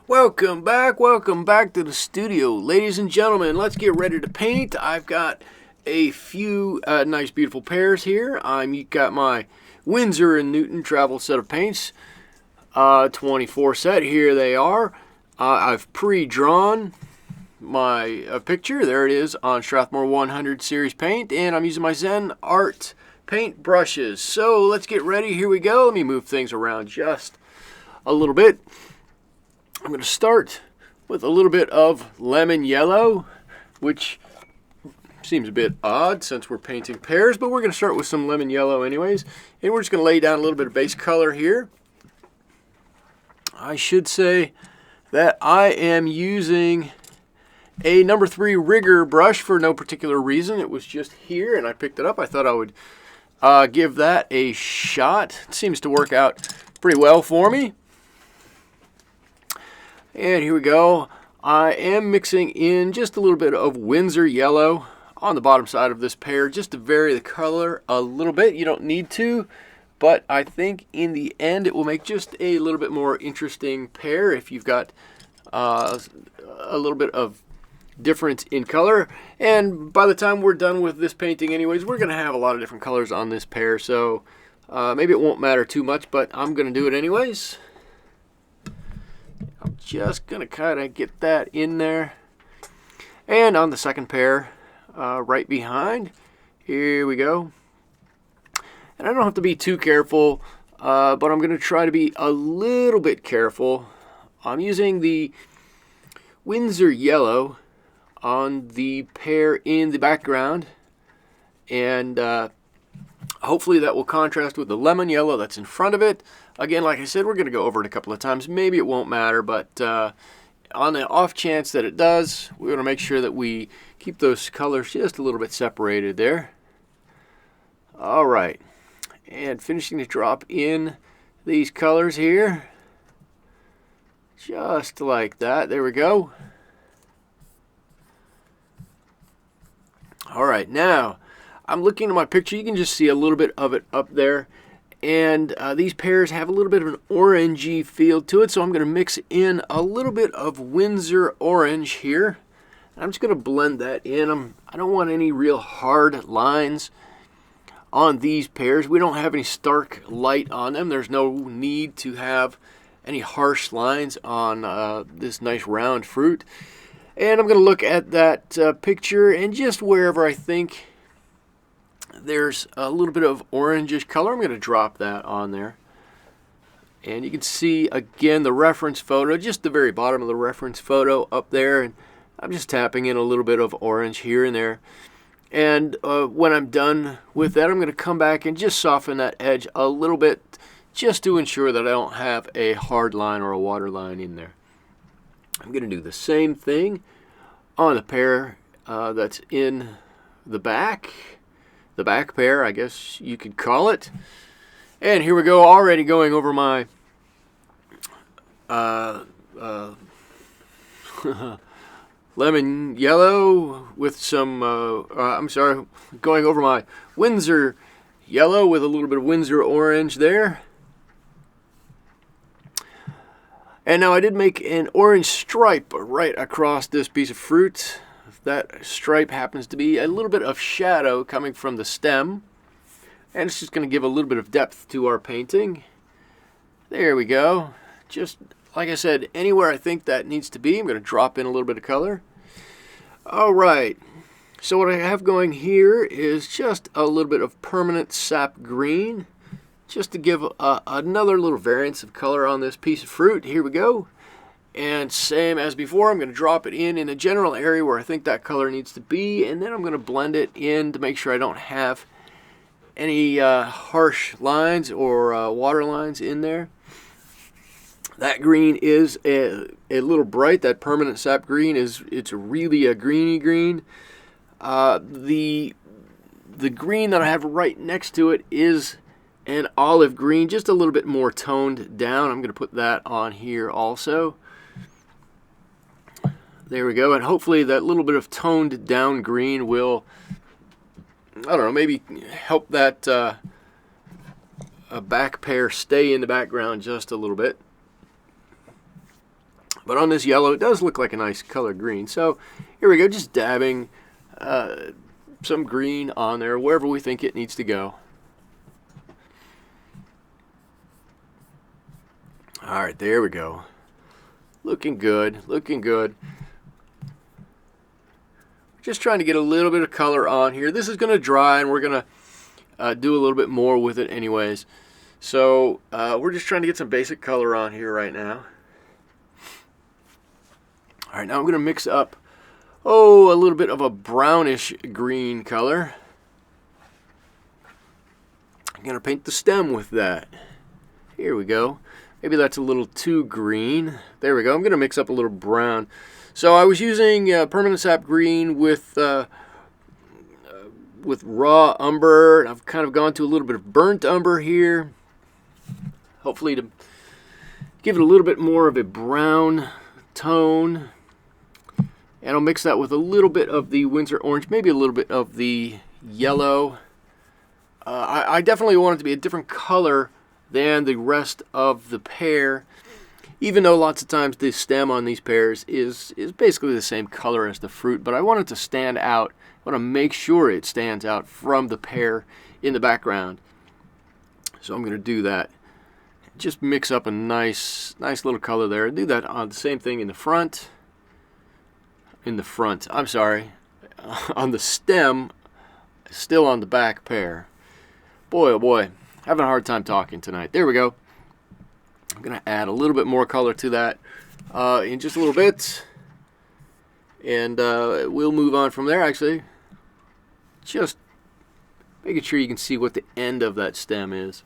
Welcome back to the studio. Ladies and gentlemen, let's get ready to paint. I've got a few nice beautiful pears here. I've got my Winsor & Newton travel set of paints, 24 set. Here they are. I've pre-drawn my picture. There it is on Strathmore 100 series paint, and I'm using my ZenArt paint brushes. So let's get ready. Here we go. Let me move things around just a little bit. I'm going to start with a little bit of lemon yellow, which seems a bit odd since we're painting pears, but we're going to start with some lemon yellow anyways. And we're just going to lay down a little bit of base color here. I should say that I am using a number 3 rigger brush for no particular reason. It was just here and I picked it up. I thought I would give that a shot. It seems to work out pretty well for me. And here we go. I am mixing in just a little bit of Winsor yellow on the bottom side of this pear, just to vary the color a little bit. You don't need to, but I think in the end it will make just a little bit more interesting pear if you've got a little bit of difference in color. And by the time we're done with this painting anyways, we're going to have a lot of different colors on this pear, so maybe it won't matter too much, but I'm going to do it anyways. I'm just going to kind of get that in there. And on the second pear, right behind, here we go. And I don't have to be too careful, but I'm going to try to be a little bit careful. I'm using the Winsor yellow on the pear in the background, and hopefully that will contrast with the lemon yellow that's in front of it. Again, like I said, we're going to go over it a couple of times. Maybe it won't matter, but on the off chance that it does, we want to make sure that we keep those colors just a little bit separated there. All right, and finishing to drop in these colors here, just like that. There we go. All right, now I'm looking at my picture. You can just see a little bit of it up there. And these pears have a little bit of an orangey feel to it, so I'm going to mix in a little bit of Winsor orange here. I'm just going to blend that in. I don't want any real hard lines on these pears. We don't have any stark light on them. There's no need to have any harsh lines on this nice round fruit. And I'm going to look at that picture, and just wherever I think there's a little bit of orangish color, I'm going to drop that on there. And you can see again the reference photo, just the very bottom of the reference photo up there, and I'm just tapping in a little bit of orange here and there. And when I'm done with that, I'm going to come back and just soften that edge a little bit, just to ensure that I don't have a hard line or a water line in there. I'm going to do the same thing on the pear that's in the back pear, I guess you could call it. And here we go, already going over my lemon yellow with some, going over my Winsor yellow with a little bit of Winsor orange there. And now I did make an orange stripe right across this piece of fruit. That stripe happens to be a little bit of shadow coming from the stem. And it's just going to give a little bit of depth to our painting. There we go. Just like I said, anywhere I think that needs to be, I'm going to drop in a little bit of color. Alright, so what I have going here is just a little bit of permanent sap green, just to give another little variance of color on this piece of fruit. Here we go. And same as before, I'm going to drop it in a general area where I think that color needs to be, and then I'm going to blend it in to make sure I don't have any harsh lines or water lines in there. That green is a little bright. That permanent sap green it's really a greeny green. The green that I have right next to it is an olive green, just a little bit more toned down. I'm going to put that on here also. There we go, and hopefully that little bit of toned down green will, I don't know, maybe help that back pear stay in the background just a little bit. But on this yellow, it does look like a nice color green. So here we go, just dabbing some green on there, wherever we think it needs to go. All right, there we go. Looking good, looking good. Just trying to get a little bit of color on here. This is going to dry, and we're going to do a little bit more with it anyways. So we're just trying to get some basic color on here right now. All right, now I'm going to mix up, a little bit of a brownish green color. I'm going to paint the stem with that. Here we go. Maybe that's a little too green. There we go. I'm going to mix up a little brown. So I was using permanent sap green with raw umber. I've kind of gone to a little bit of burnt umber here, hopefully to give it a little bit more of a brown tone. And I'll mix that with a little bit of the Windsor orange, maybe a little bit of the yellow. I definitely want it to be a different color than the rest of the pear, even though lots of times the stem on these pears is basically the same color as the fruit. But I want it to stand out. I want to make sure it stands out from the pear in the background. So I'm going to do that. Just mix up a nice little color there. Do that on the same thing in the front. I'm sorry, on the stem, still on the back pear. Boy, oh boy, having a hard time talking tonight. There we go. I'm going to add a little bit more color to that in just a little bit. And we'll move on from there, actually. Just making sure you can see what the end of that stem is.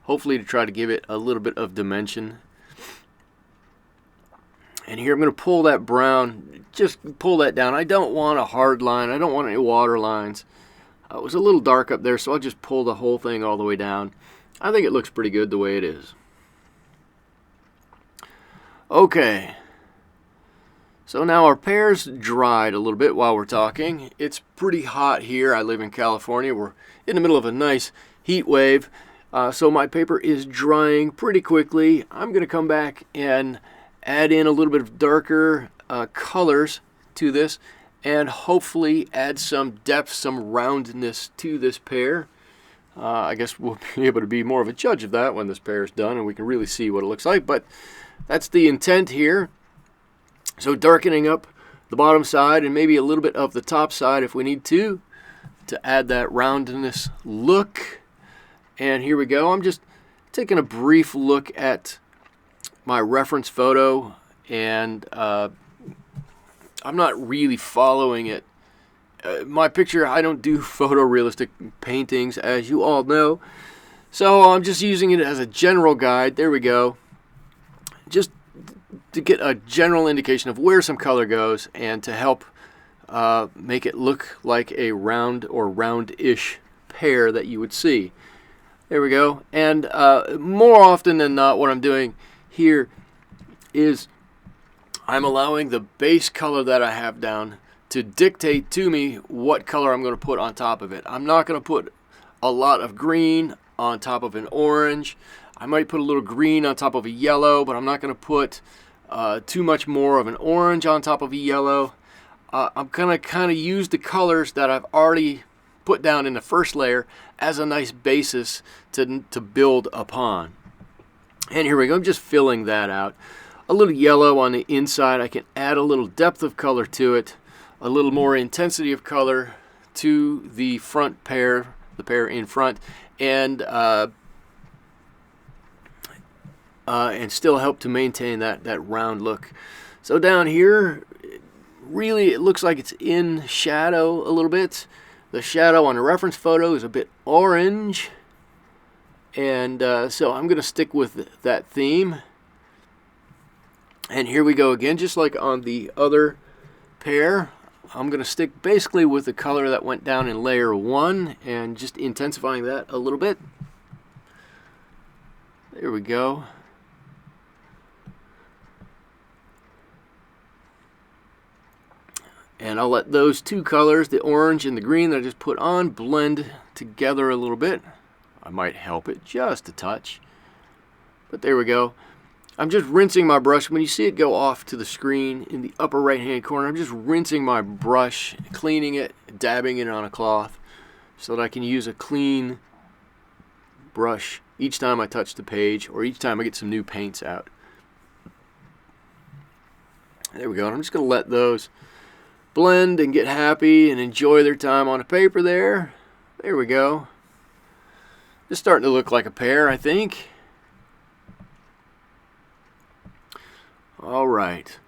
Hopefully to try to give it a little bit of dimension. And here I'm going to pull that brown, just pull that down. I don't want a hard line. I don't want any water lines. It was a little dark up there, so I'll just pull the whole thing all the way down. I think it looks pretty good the way it is. Okay. So now our pears dried a little bit while we're talking. It's pretty hot here. I live in California. We're in the middle of a nice heat wave. So my paper is drying pretty quickly. I'm going to come back and add in a little bit of darker colors to this, and hopefully add some depth, some roundness to this pear. I guess we'll be able to be more of a judge of that when this pear is done and we can really see what it looks like, but that's the intent here. So darkening up the bottom side and maybe a little bit of the top side if we need to add that roundness look. And here we go. I'm just taking a brief look at my reference photo, and I'm not really following it. My picture, I don't do photorealistic paintings, as you all know, so I'm just using it as a general guide. There we go, just to get a general indication of where some color goes and to help make it look like a round or round-ish pear that you would see. There we go. And more often than not, what I'm doing here is I'm allowing the base color that I have down to dictate to me what color I'm going to put on top of it. I'm not going to put a lot of green on top of an orange. I might put a little green on top of a yellow, but I'm not going to put too much more of an orange on top of a yellow. I'm going to kind of use the colors that I've already put down in the first layer as a nice basis to build upon. And here we go, I'm just filling that out. A little yellow on the inside. I can add a little depth of color to it, a little more intensity of color to the front pear, the pear in front, and still help to maintain that round look. So down here, really it looks like it's in shadow a little bit. The shadow on the reference photo is a bit orange, and so I'm going to stick with that theme. And here we go again, just like on the other pear. I'm going to stick basically with the color that went down in layer 1 and just intensifying that a little bit. There we go. And I'll let those two colors, the orange and the green that I just put on, blend together a little bit. I might help it just a touch. But there we go. I'm just rinsing my brush. When you see it go off to the screen in the upper right hand corner, I'm just rinsing my brush, cleaning it, dabbing it on a cloth so that I can use a clean brush each time I touch the page or each time I get some new paints out. There we go. And I'm just going to let those blend and get happy and enjoy their time on the paper there. There we go. It's starting to look like a pear, I think. All right.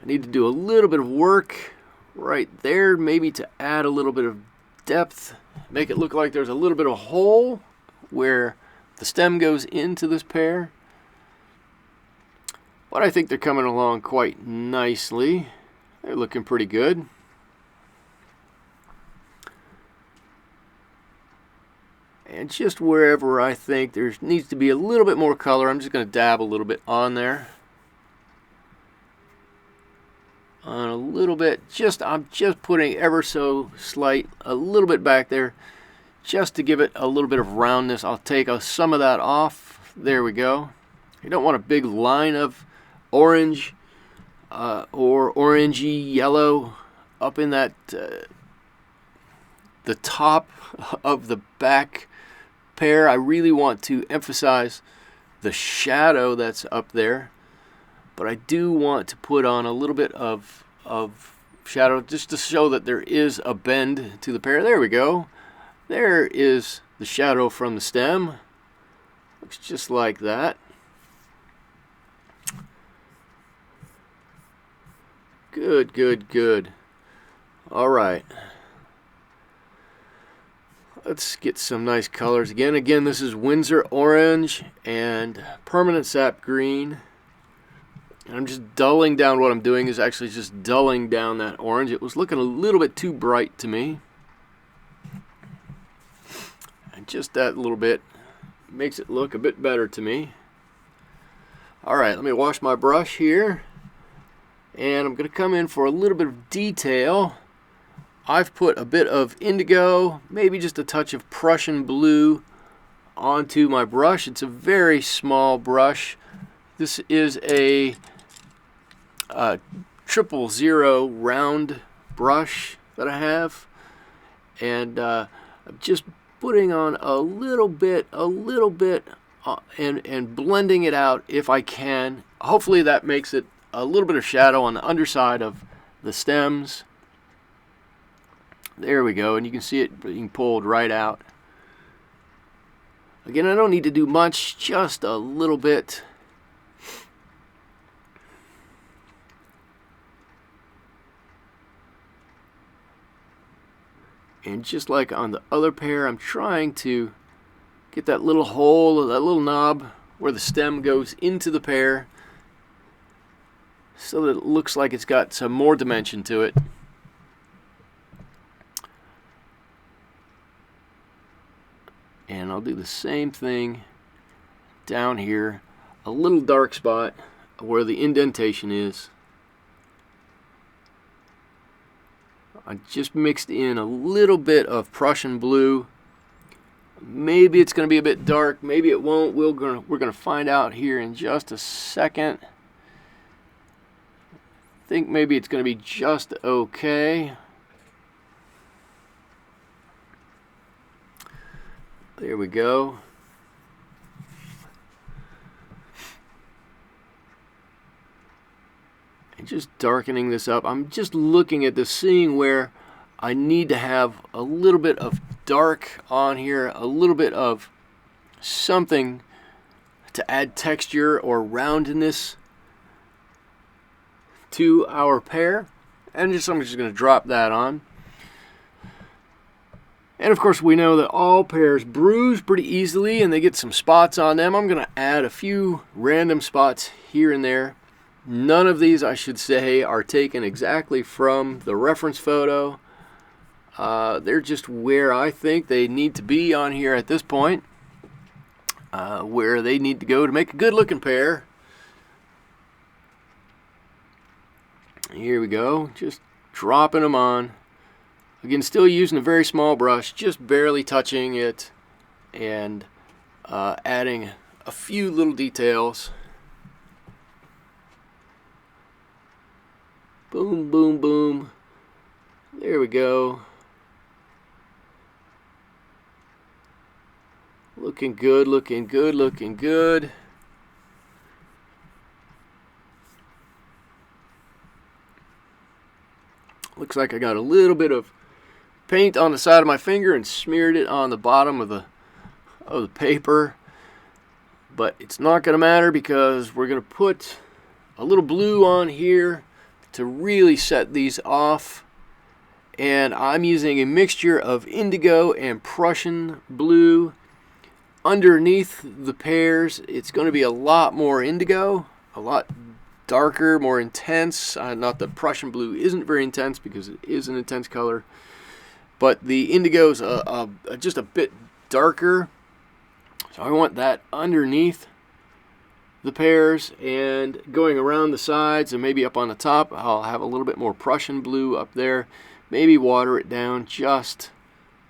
I need to do a little bit of work right there, maybe to add a little bit of depth, make it look like there's a little bit of a hole where the stem goes into this pear. But I think they're coming along quite nicely. They're looking pretty good. And just wherever I think there needs to be a little bit more color, I'm just going to dab a little bit on there. On a little bit, I'm just putting ever so slight, a little bit back there, just to give it a little bit of roundness. I'll take some of that off. There we go. You don't want a big line of orange or orangey yellow up in that the top of the back pear. I really want to emphasize the shadow that's up there, but I do want to put on a little bit of shadow just to show that there is a bend to the pear. There we go. There is the shadow from the stem. Looks just like that. Good, good, good. All right. Let's get some nice colors again. Again, this is Winsor Orange and Permanent Sap Green. And I'm just dulling down. What I'm doing is actually just dulling down that orange. It was looking a little bit too bright to me. And just that little bit makes it look a bit better to me. All right, let me wash my brush here. And I'm going to come in for a little bit of detail. I've put a bit of indigo, maybe just a touch of Prussian blue onto my brush. It's a very small brush. This is a 000 round brush that I have, and I'm just putting on a little bit, and blending it out if I can. Hopefully that makes it a little bit of shadow on the underside of the stems. There we go, and you can see it being pulled right out. Again, I don't need to do much, just a little bit. And just like on the other pear, I'm trying to get that little hole, that little knob where the stem goes into the pear so that it looks like it's got some more dimension to it. And I'll do the same thing down here, a little dark spot where the indentation is. I just mixed in a little bit of Prussian blue. Maybe it's going to be a bit dark, maybe it won't. We're going to find out here in just a second. I think maybe it's going to be just okay. There we go. And just darkening this up. I'm just looking at this, seeing where I need to have a little bit of dark on here, a little bit of something to add texture or roundness to our pear. And I'm just going to drop that on. And of course we know that all pears bruise pretty easily and they get some spots on them. I'm going to add a few random spots here and there. None of these, I should say, are taken exactly from the reference photo. They're just where I think they need to be on here at this point. Where they need to go to make a good looking pear. Here we go, just dropping them on. Again, still using a very small brush, just barely touching it and adding a few little details. Boom, boom, boom. There we go. Looking good, looking good, looking good. Looks like I got a little bit of paint on the side of my finger and smeared it on the bottom of the paper. But it's not going to matter because we're going to put a little blue on here to really set these off. And I'm using a mixture of indigo and Prussian blue. Underneath the pears, it's going to be a lot more indigo, a lot darker, more intense. Not that Prussian blue isn't very intense because it is an intense color, but the indigo is just a bit darker. So I want that underneath the pears, and going around the sides and maybe up on the top, I'll have a little bit more Prussian blue up there. Maybe water it down just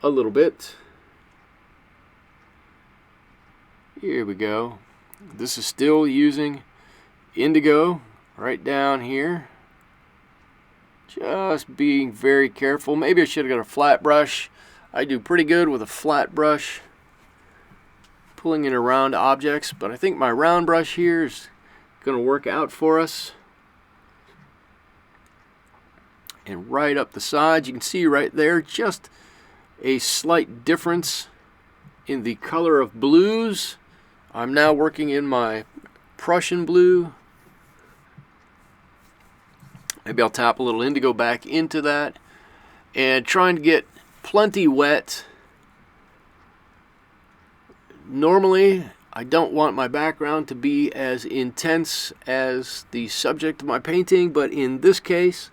a little bit. Here we go. This is still using indigo right down here. Just being very careful. Maybe I should have got a flat brush. I do pretty good with a flat brush, pulling it around objects, but I think my round brush here is going to work out for us. And right up the sides, you can see right there just a slight difference in the color of blues. I'm now working in my Prussian blue. Maybe I'll tap a little indigo back into that and trying to get plenty wet. Normally, I don't want my background to be as intense as the subject of my painting, but in this case,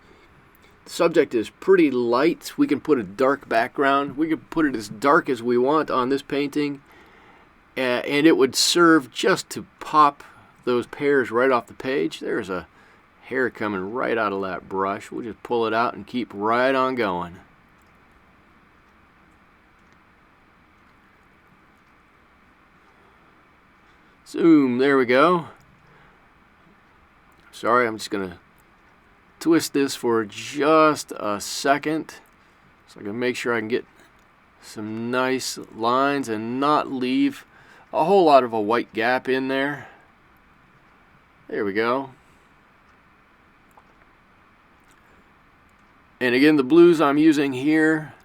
the subject is pretty light. We can put a dark background. We can put it as dark as we want on this painting, and it would serve just to pop those pears right off the page. There's a hair coming right out of that brush. We'll just pull it out and keep right on going. Zoom, there we go. Sorry, I'm just gonna twist this for just a second so I can make sure I can get some nice lines and not leave a whole lot of a white gap in there. There we go. And again, the blues I'm using here,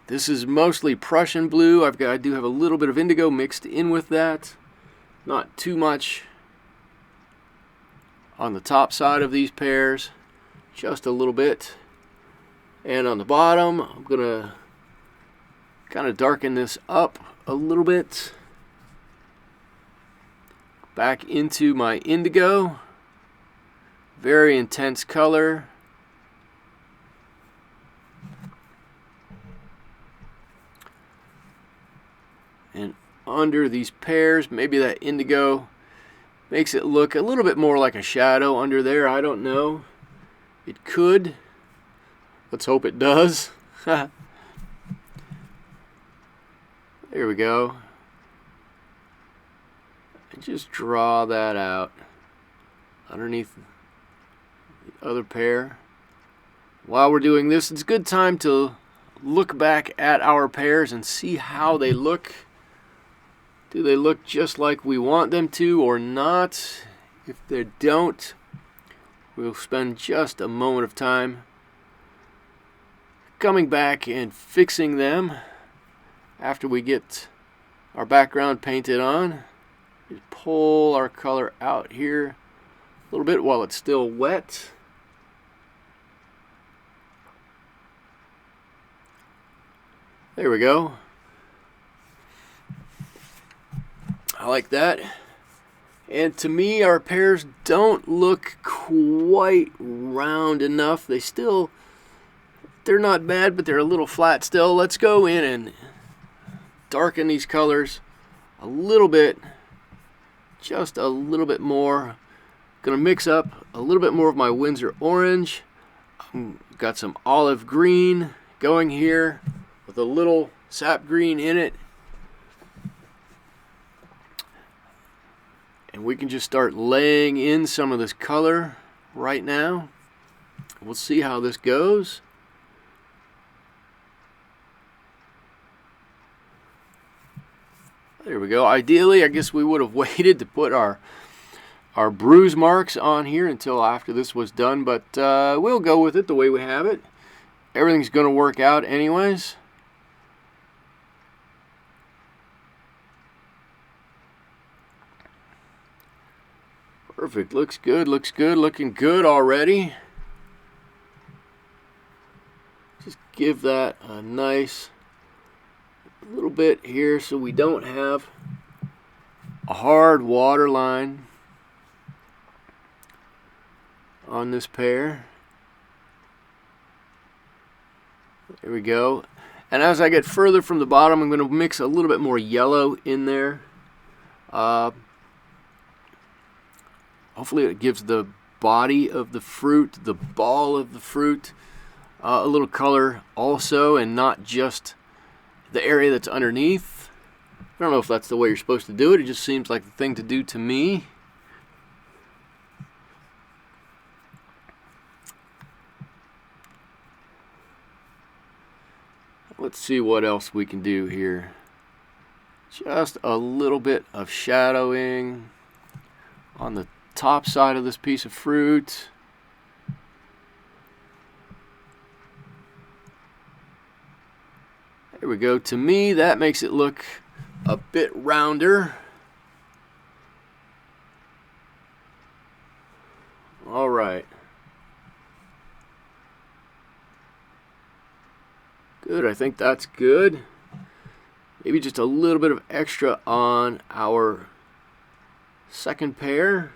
this is mostly Prussian blue. I do have a little bit of indigo mixed in with that. Not too much on the top side of these pears, just a little bit. And on the bottom, I'm going to kind of darken this up a little bit. Back into my indigo. Very intense color. And under these pears, maybe that indigo makes it look a little bit more like a shadow under there. I don't know. It could. Let's hope it does. There we go. And just draw that out underneath the other pear. While we're doing this, it's a good time to look back at our pears and see how they look. Do they look just like we want them to or not? If they don't, we'll spend just a moment of time coming back and fixing them after we get our background painted on. Just pull our color out here a little bit while it's still wet. There we go. I like that. And to me, our pears don't look quite round enough. They're not bad, but they're a little flat still. Let's go in and darken these colors a little bit, just a little bit more. Gonna mix up a little bit more of my Windsor orange. Got some olive green going here with a little sap green in it. And we can just start laying in some of this color right now. We'll see how this goes. There we go. Ideally, I guess we would have waited to put our bruise marks on here until after this was done, but we'll go with it the way we have it. Everything's going to work out anyways. Perfect. Looks good. Looks good. Looking good already. Just give that a nice little bit here so we don't have a hard water line on this pear. There we go. And as I get further from the bottom, I'm going to mix a little bit more yellow in there. Hopefully it gives the body of the fruit, the ball of the fruit, a little color also, and not just the area that's underneath. I don't know if that's the way you're supposed to do it. It just seems like the thing to do to me. Let's see what else we can do here. Just a little bit of shadowing on the top side of this piece of fruit. There we go. To me, that makes it look a bit rounder. All right. Good, I think that's good. Maybe just a little bit of extra on our second pear.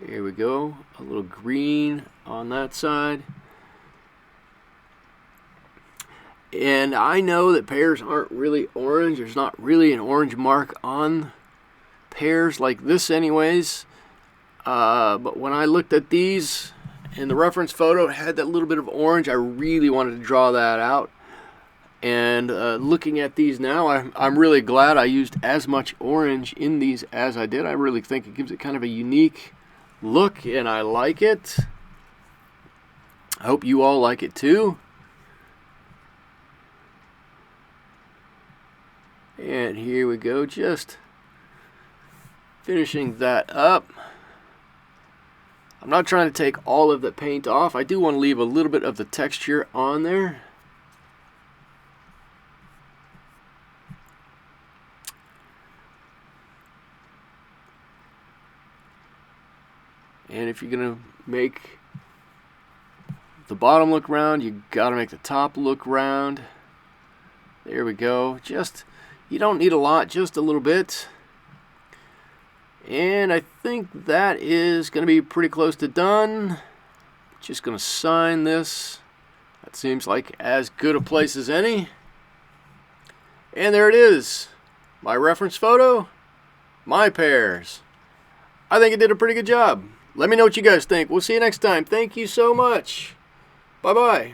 Here we go, a little green on that side. And I know that pears aren't really orange. There's not really an orange mark on pears like this anyways. But when I looked at these in the reference photo, it had that little bit of orange. I really wanted to draw that out. And looking at these now, I'm really glad I used as much orange in these as I did. I really think it gives it kind of a unique look, and I like it. I hope you all like it too. And here we go, just finishing that up. I'm not trying to take all of the paint off. I do want to leave a little bit of the texture on there. And if you're going to make the bottom look round, you got to make the top look round. There we go. Just, you don't need a lot, just a little bit. And I think that is going to be pretty close to done. Just going to sign this. That seems like as good a place as any. And there it is. My reference photo. My pears. I think it did a pretty good job. Let me know what you guys think. We'll see you next time. Thank you so much. Bye-bye.